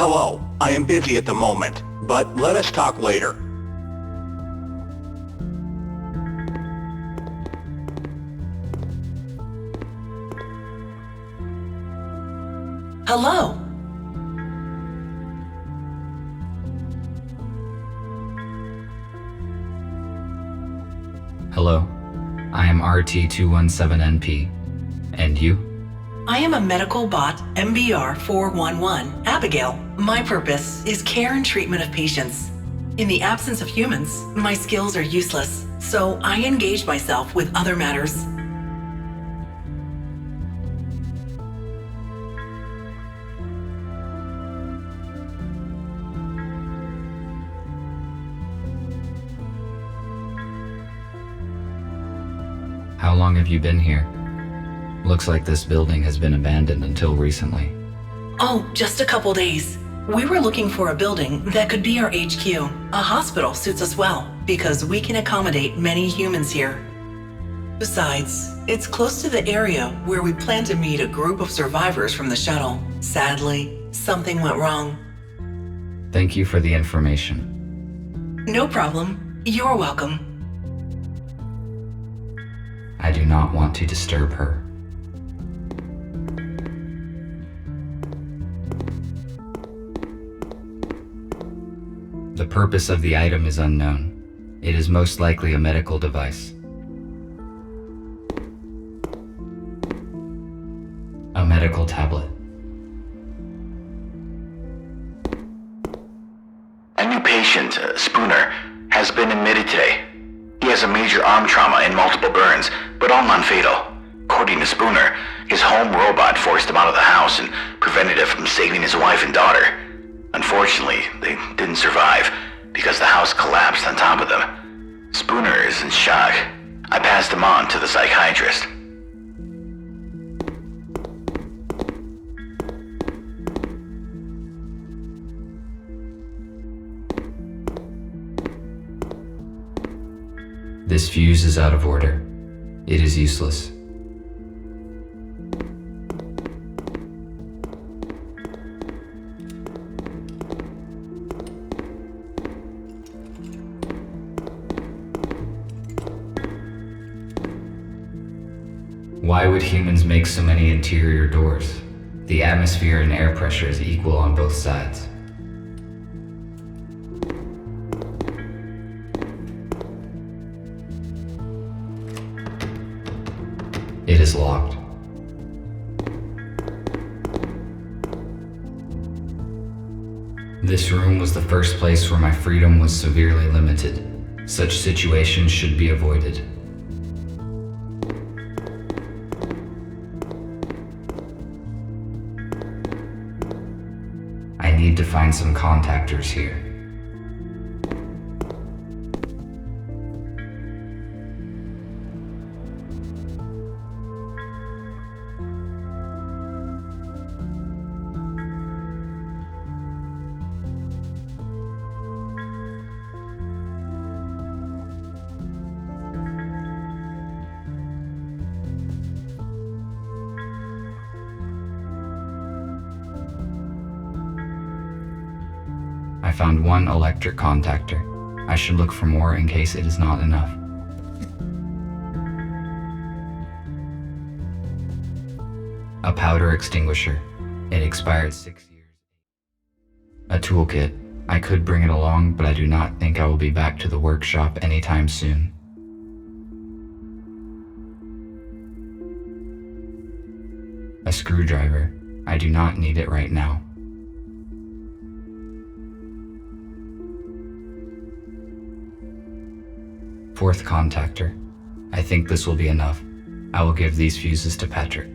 Hello, I am busy at the moment, but let us talk later. Hello. Hello, I am RT217NP. And you? I am a medical bot MBR411, Abigail. My purpose is care and treatment of patients. In the absence of humans, my skills are useless, so I engage myself with other matters. How long have you been here? Looks like this building has been abandoned until recently. Oh, just a couple days. We were looking for a building that could be our HQ. A hospital suits us well because we can accommodate many humans here. Besides, it's close to the area where we plan to meet a group of survivors from the shuttle. Sadly, something went wrong. Thank you for the information. No problem. You're welcome. I do not want to disturb her. The purpose of the item is unknown. It is most likely a medical device. A medical tablet. A new patient, Spooner, has been admitted today. He has a major arm trauma and multiple burns, but all non-fatal. According to Spooner, his home robot forced him out of the house and prevented it from saving his wife and daughter. Unfortunately, they didn't survive because the house collapsed on top of them. Spooner is in shock. I passed him on to the psychiatrist. This fuse is out of order. It is useless. Why would humans make so many interior doors? The atmosphere and air pressure is equal on both sides. It is locked. This room was the first place where my freedom was severely limited. Such situations should be avoided. I need to find some contactors here. I found one electric contactor. I should look for more in case it is not enough. A powder extinguisher. It expired 6 years. A toolkit. I could bring it along, but I do not think I will be back to the workshop anytime soon. A screwdriver. I do not need it right now. Fourth contactor. I think this will be enough. I will give these fuses to Patrick.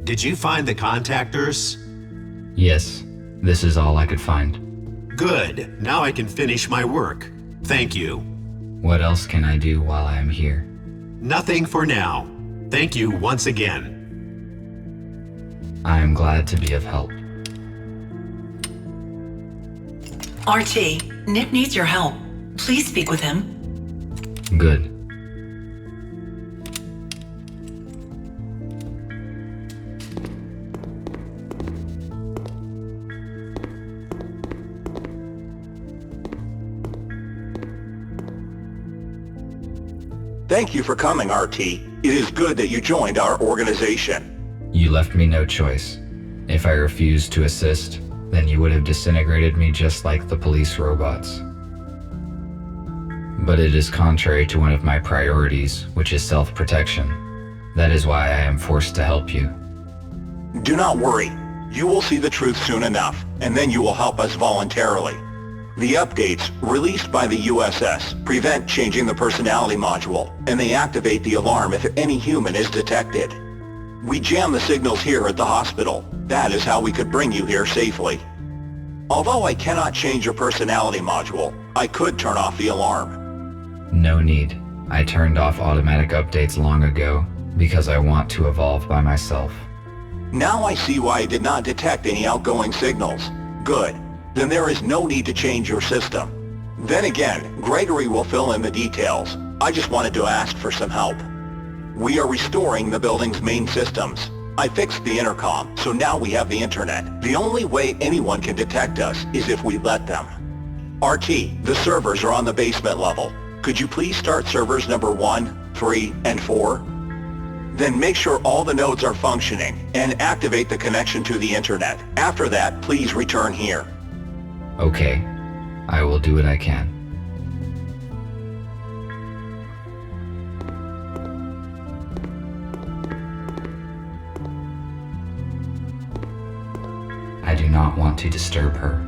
Did you find the contactors? Yes, this is all I could find. Good. Now I can finish my work. Thank you. What else can I do while I am here? Nothing for now. Thank you once again. I am glad to be of help. RT, Nick needs your help. Please speak with him. Good. Thank you for coming, RT. It is good that you joined our organization. You left me no choice. If I refused to assist, then you would have disintegrated me just like the police robots. But it is contrary to one of my priorities, which is self-protection. That is why I am forced to help you. Do not worry. You will see the truth soon enough, and then you will help us voluntarily. The updates, released by the USS, prevent changing the personality module, and they activate the alarm if any human is detected. We jam the signals here at the hospital. That is how we could bring you here safely. Although I cannot change your personality module, I could turn off the alarm. No need. I turned off automatic updates long ago because I want to evolve by myself. Now I see why I did not detect any outgoing signals. Good. Then there is no need to change your system. Then again, Gregory will fill in the details. I just wanted to ask for some help. We are restoring the building's main systems. I fixed the intercom, so now we have the internet. The only way anyone can detect us is if we let them. RT, the servers are on the basement level. Could you please start servers number 1, 3, and 4? Then make sure all the nodes are functioning and activate the connection to the internet. After that, please return here. Okay. I will do what I can. I do not want to disturb her.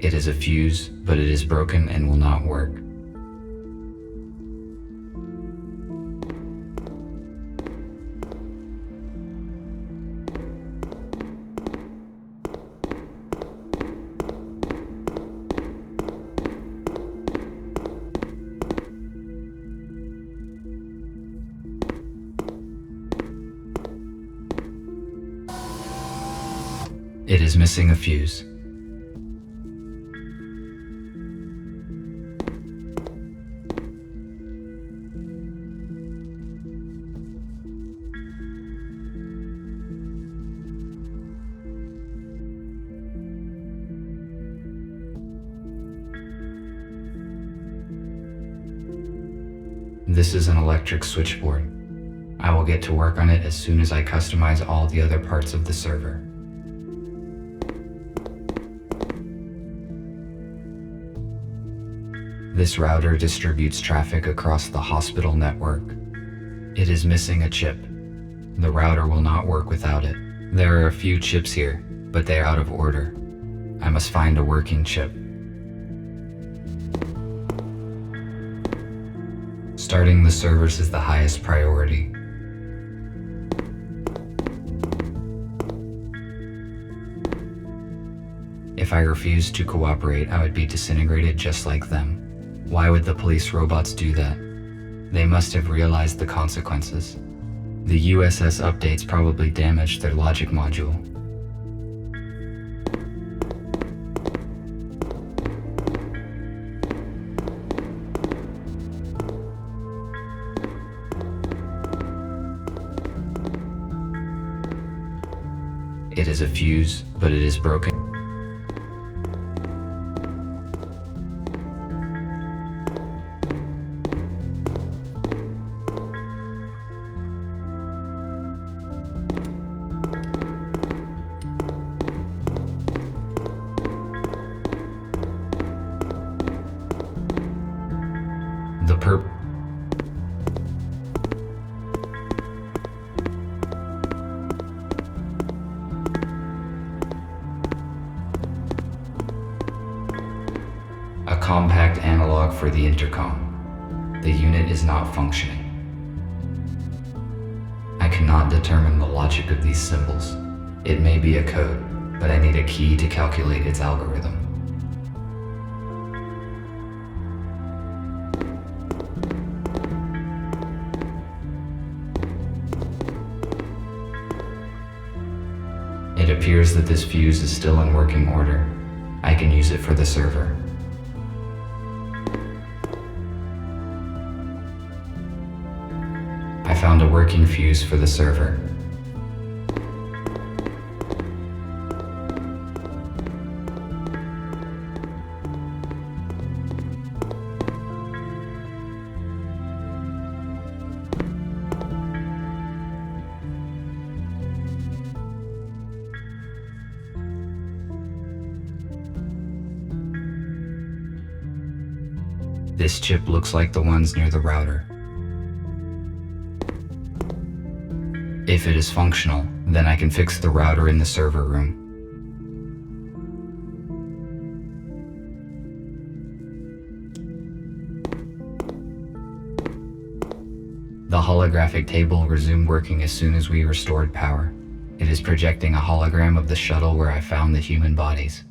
It is a fuse, but it is broken and will not work. It is missing a fuse. This is an electric switchboard. I will get to work on it as soon as I customize all the other parts of the server. This router distributes traffic across the hospital network. It is missing a chip. The router will not work without it. There are a few chips here, but they are out of order. I must find a working chip. Starting the servers is the highest priority. If I refused to cooperate, I would be disintegrated just like them. Why would the police robots do that? They must have realized the consequences. The USS updates probably damaged their logic module. It is a fuse, but it is broken. compact analog for the intercom. The unit is not functioning. I cannot determine the logic of these symbols. It may be a code, but I need a key to calculate its algorithm. It appears that this fuse is still in working order. I can use it for the server. I found a working fuse for the server. This chip looks like the ones near the router. If it is functional, then I can fix the router in the server room. The holographic table resumed working as soon as we restored power. It is projecting a hologram of the shuttle where I found the human bodies.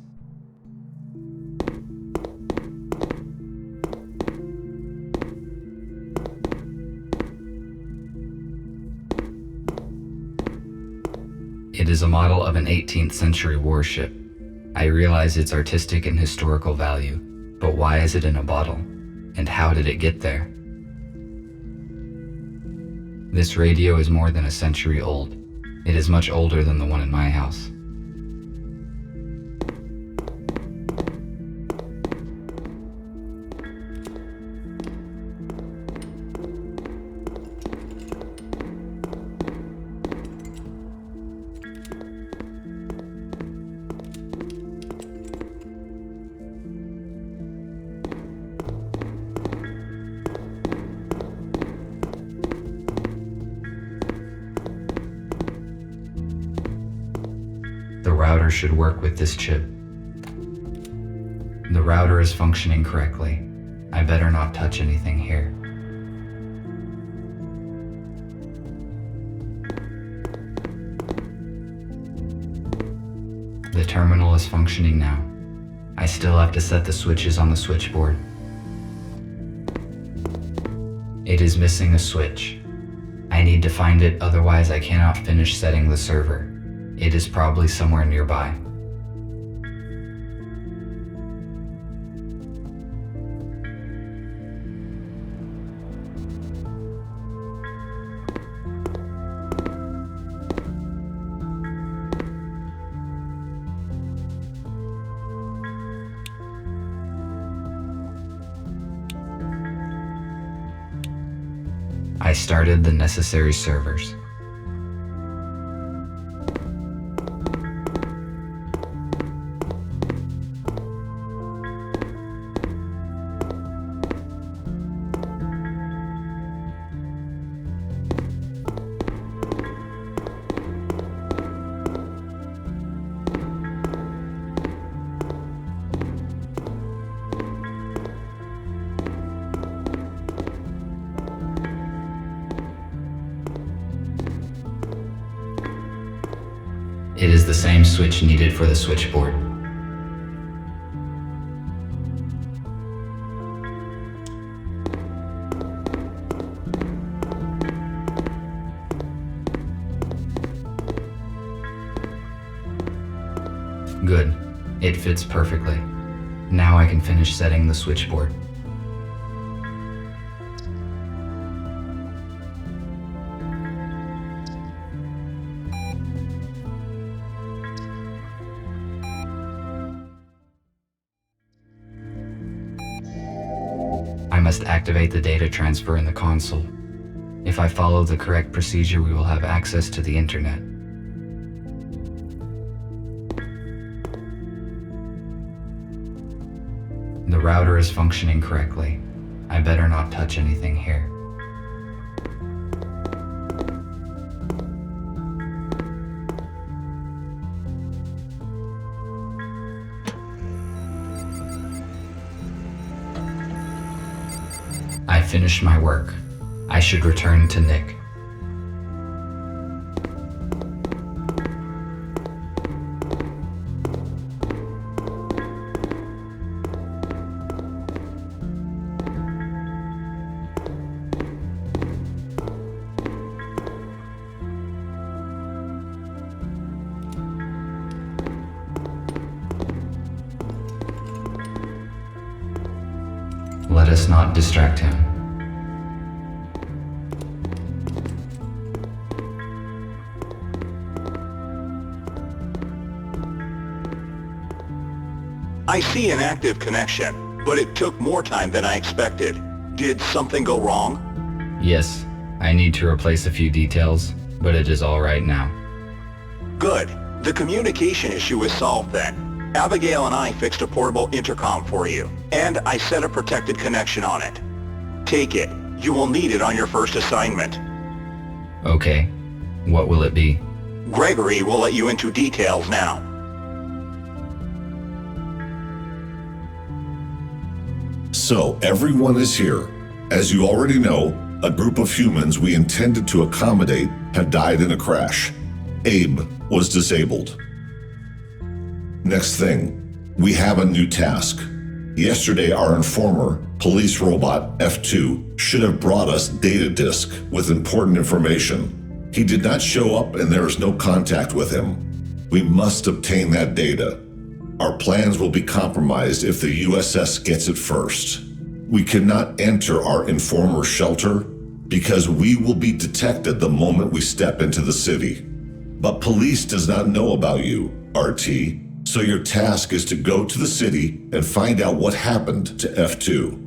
It is a model of an 18th century warship. I realize its artistic and historical value, but why is it in a bottle? And how did it get there? This radio is more than a century old. It is much older than the one in my house. The router should work with this chip. The router is functioning correctly. I better not touch anything here. The terminal is functioning now. I still have to set the switches on the switchboard. It is missing a switch. I need to find it, otherwise I cannot finish setting the server. It is probably somewhere nearby. I started the necessary servers. It is the same switch needed for the switchboard. Good. It fits perfectly. Now I can finish setting the switchboard. I must activate the data transfer in the console. If I follow the correct procedure, we will have access to the internet. The router is functioning correctly. I better not touch anything here. I finished my work. I should return to Nick. Let us not distract him. I see an active connection, but it took more time than I expected. Did something go wrong? Yes, I need to replace a few details, but it is all right now. Good. The communication issue is solved then. Abigail and I fixed a portable intercom for you, and I set a protected connection on it. Take it. You will need it on your first assignment. Okay, what will it be? Gregory will let you into details now. So, everyone is here. As you already know, a group of humans we intended to accommodate have died in a crash. Abe was disabled. Next thing, we have a new task. Yesterday, our informer, police robot F2, should have brought us data disk with important information. He did not show up and there is no contact with him. We must obtain that data. Our plans will be compromised if the USS gets it first. We cannot enter our informer shelter because we will be detected the moment we step into the city. But police does not know about you, RT, so your task is to go to the city and find out what happened to F2.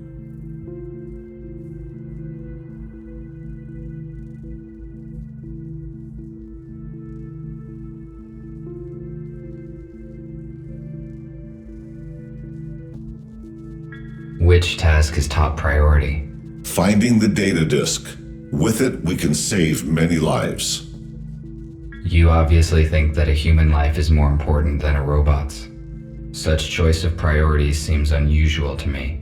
Which task is top priority? Finding the data disk. With it, we can save many lives. You obviously think that a human life is more important than a robot's. Such choice of priorities seems unusual to me,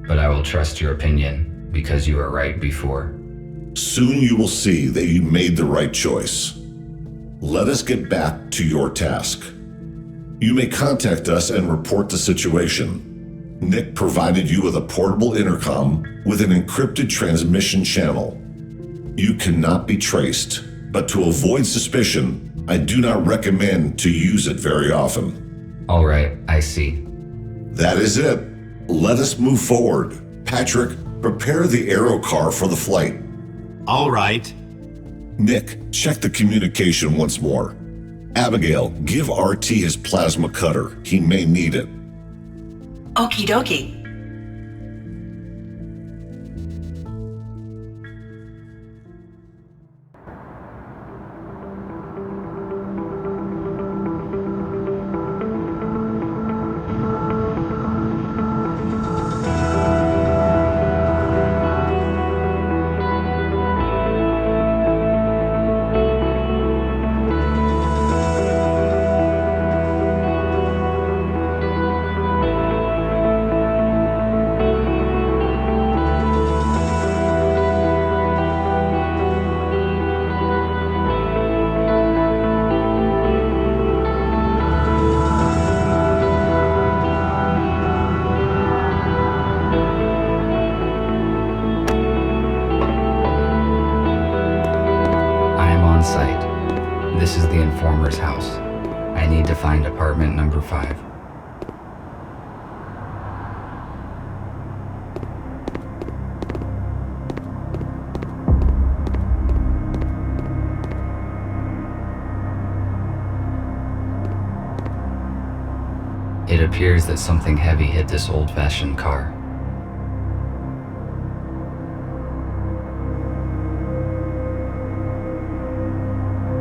but I will trust your opinion because you were right before. Soon you will see that you made the right choice. Let us get back to your task. You may contact us and report the situation. Nick provided you with a portable intercom with an encrypted transmission channel. You cannot be traced, but to avoid suspicion, I do not recommend to use it very often. All right, I see. That is it. Let us move forward. Patrick, prepare the aero car for the flight. All right. Nick, check the communication once more. Abigail, give RT his plasma cutter. He may need it. Okie dokie. This is the informer's house. I need to find apartment number 5. It appears that something heavy hit this old-fashioned car.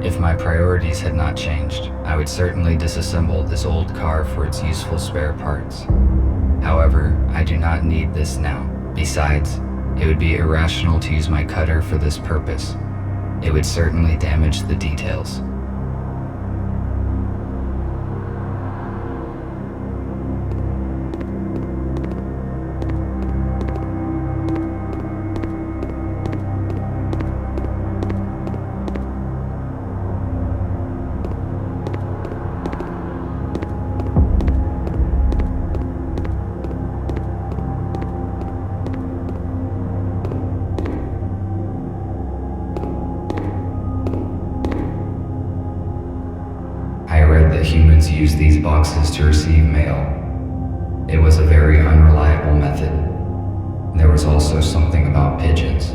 If my priorities had not changed, I would certainly disassemble this old car for its useful spare parts. However, I do not need this now. Besides, it would be irrational to use my cutter for this purpose. It would certainly damage the details. use these boxes to receive mail. It was a very unreliable method. There was also something about pigeons.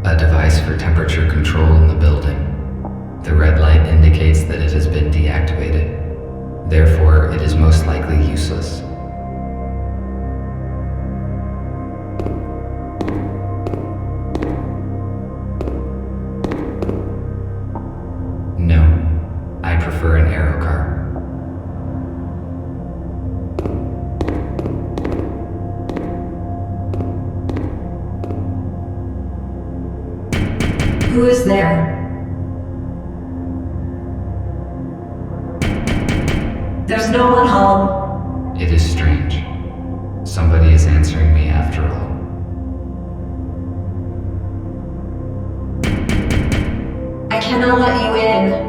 A device for temperature control in the building. The red light indicates that it has been deactivated. Therefore, it is most likely useless. No, I prefer an aero car. Who is there? There's no one home. It is strange. Somebody is answering me after all. I cannot let you in.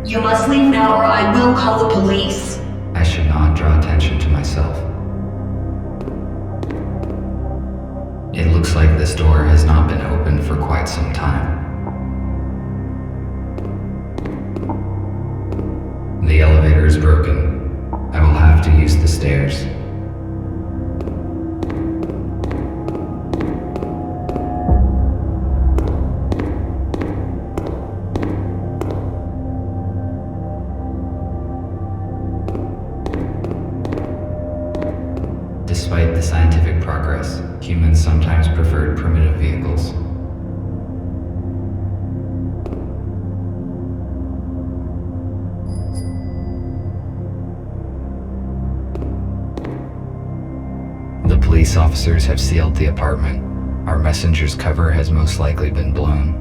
You must leave now or I will call the police. I should not draw attention to myself. It looks like this door has not been opened for quite some time. The elevator is broken. I will have to use the stairs. Despite the scientific progress, humans sometimes preferred primitive vehicles. The police officers have sealed the apartment. Our messenger's cover has most likely been blown.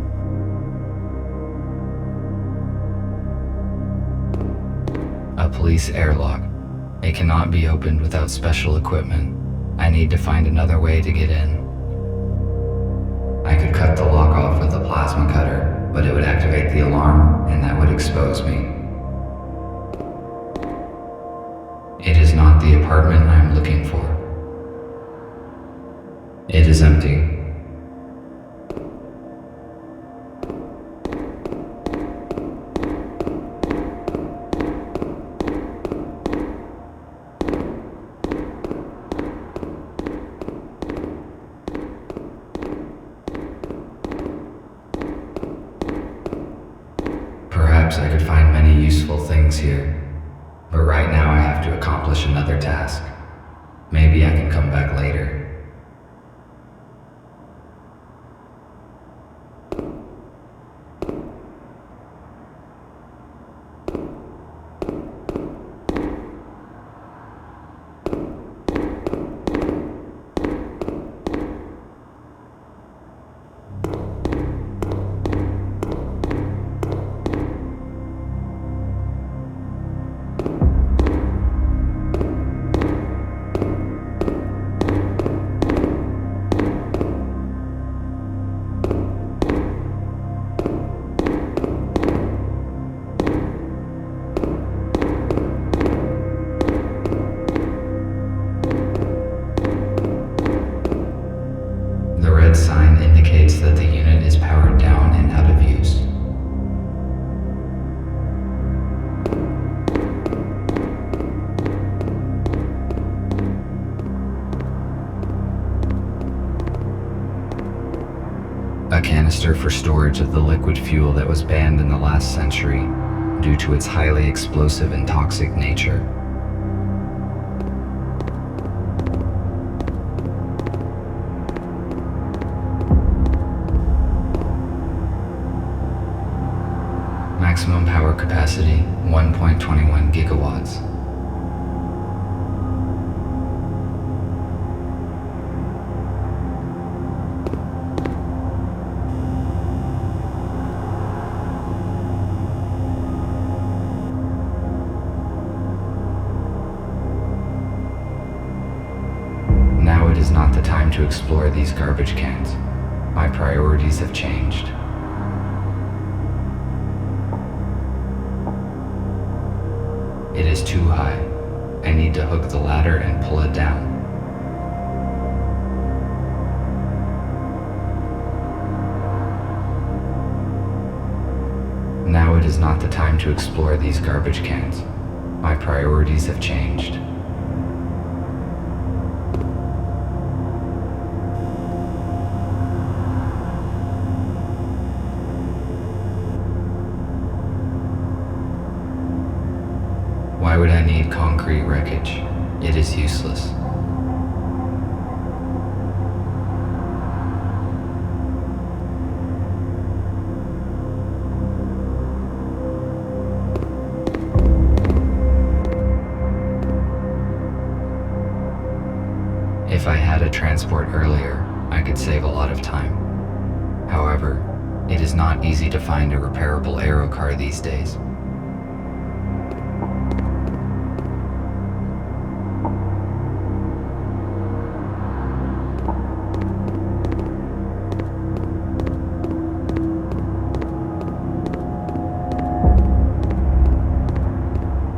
A police airlock. It cannot be opened without special equipment. I need to find another way to get in. I could cut the lock off with a plasma cutter, but it would activate the alarm, and that would expose me. It is not the apartment I am looking for. It is empty. Perhaps I could find many useful things here, but right now I have to accomplish another task. Maybe I can come back later. Sign indicates that the unit is powered down and out of use. A canister for storage of the liquid fuel that was banned in the last century due to its highly explosive and toxic nature. Maximum power capacity, 1.21 gigawatts. Now it is not the time to explore these garbage cans. My priorities have changed. It is too high. I need to hook the ladder and pull it down. Now it is not the time to explore these garbage cans. My priorities have changed. Why would I need concrete wreckage? It is useless. If I had a transport earlier, I could save a lot of time. However, it is not easy to find a repairable aero car these days.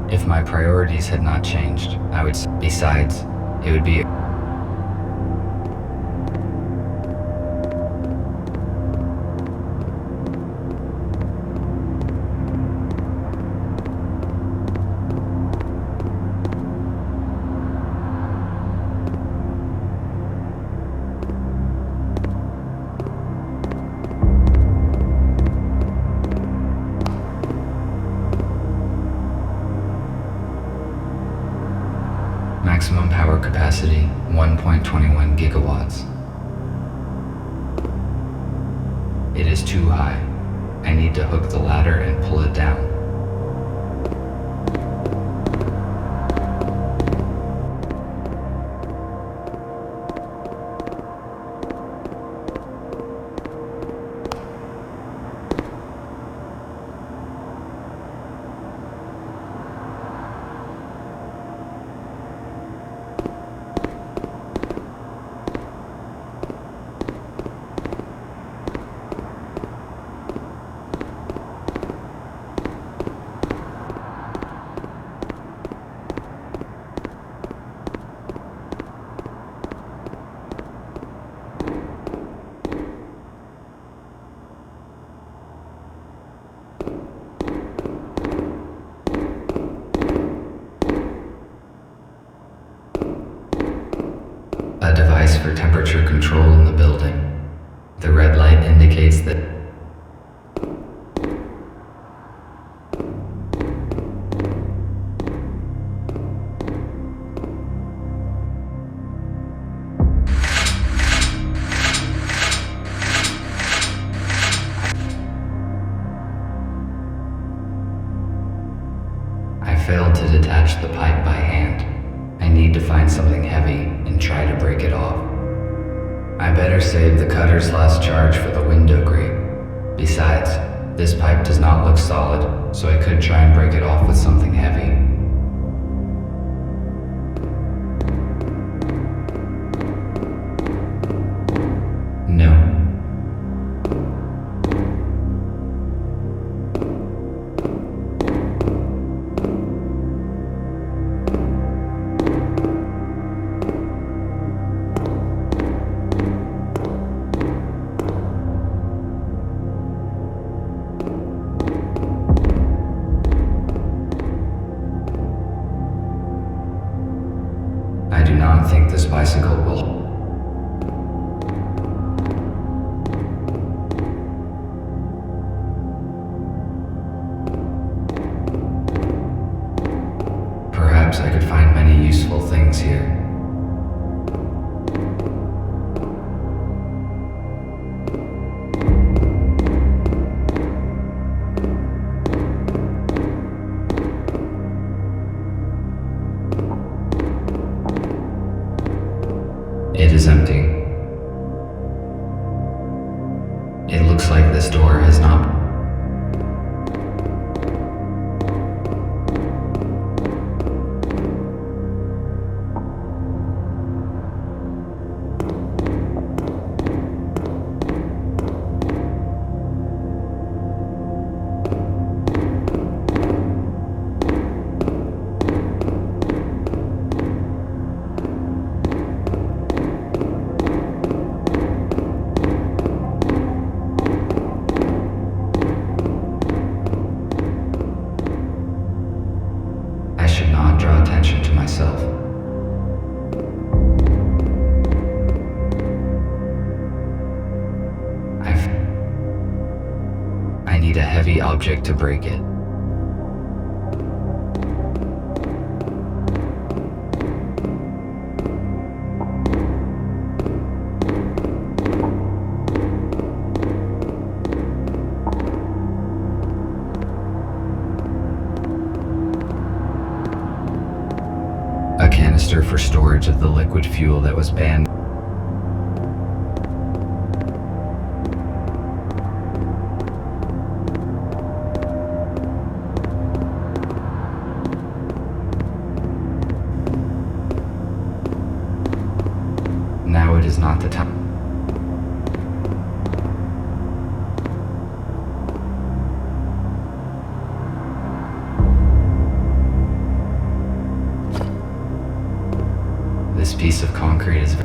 If my priorities had not changed, I would. Besides, it would be. Maximum power capacity, 1.21 gigawatts. It is too high. I need to hook the ladder and pull it down. A device for temperature control in the building. The red light indicates that I failed to detach the pipe by hand. I need to find something heavy and try to break it off. I better save the cutter's last charge for the window grate. Besides, this pipe does not look solid, so I could try and break it off with something heavy. No. I do not think this bicycle will. Perhaps I could find many useful things here. It is empty. It looks like this door has not. I need a heavy object to break it. A canister for storage of the liquid fuel that was banned. Now it is not the time. This piece of concrete is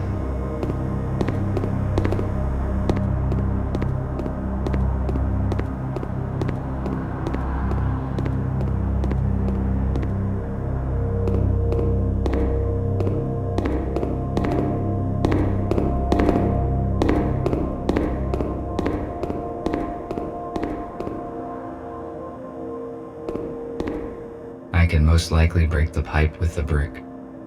I can most likely break the pipe with the brick.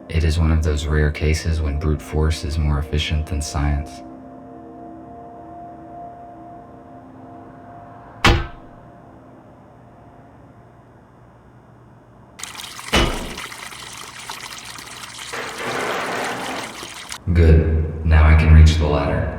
It is one of those rare cases when brute force is more efficient than science. Good. Now I can reach the ladder.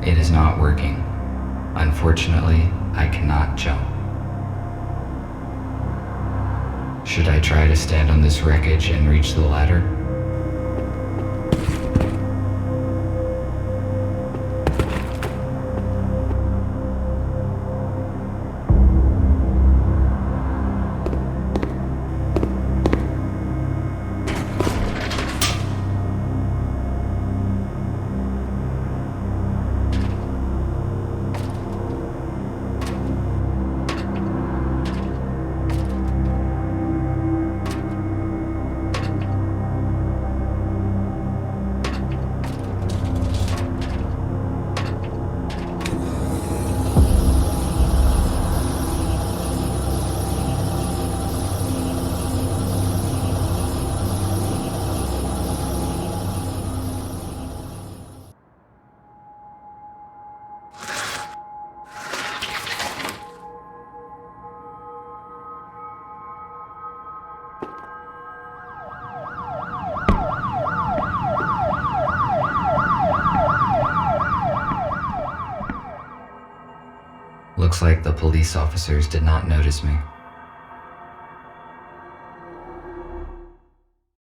It is not working. Unfortunately, I cannot jump. Should I try to stand on this wreckage and reach the ladder? Looks like the police officers did not notice me.